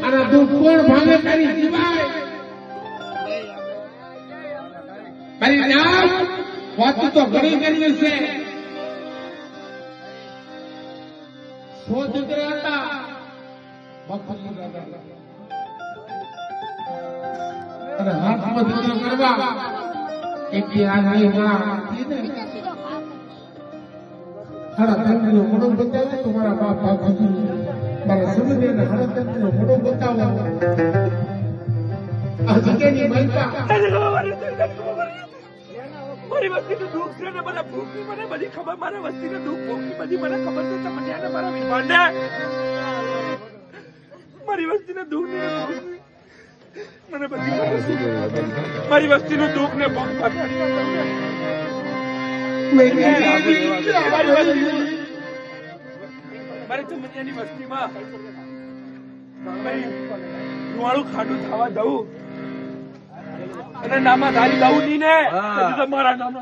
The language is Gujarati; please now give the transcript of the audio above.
અને દુઃખ કોણ ભાંગે તારી જીવાય તારી નામ વાત તો ઘણી કરી છે. દીકરા હતા અને હાથમાં દીકરો કરવા એક આ નહીં મારા તંત્રનો મોડો બતાવે તો મારા બાપ બાપુજી મારા સમુદ્રના હારા તંત્રનો મોડો બતાવો આ જગ્યાની મલકા મારી વસ્તીનું દુઃખ છે ને મને ભૂખની મને બધી ખબર મારા વસ્તીનું દુઃખ ભૂખની બધી મને ખબર છે તમને અને મારા વિમાનને મારી વસ્તીનું દુઃખ ને મને બધી ખબર છે મારી વસ્તીનું દુઃખ ને ભૂખ મારે ચમનિયાની વસ્તીમાં રૂવાળું ખાટું થવા દઉં અને નામાં ધારી દઉં ની ને મારા નામનો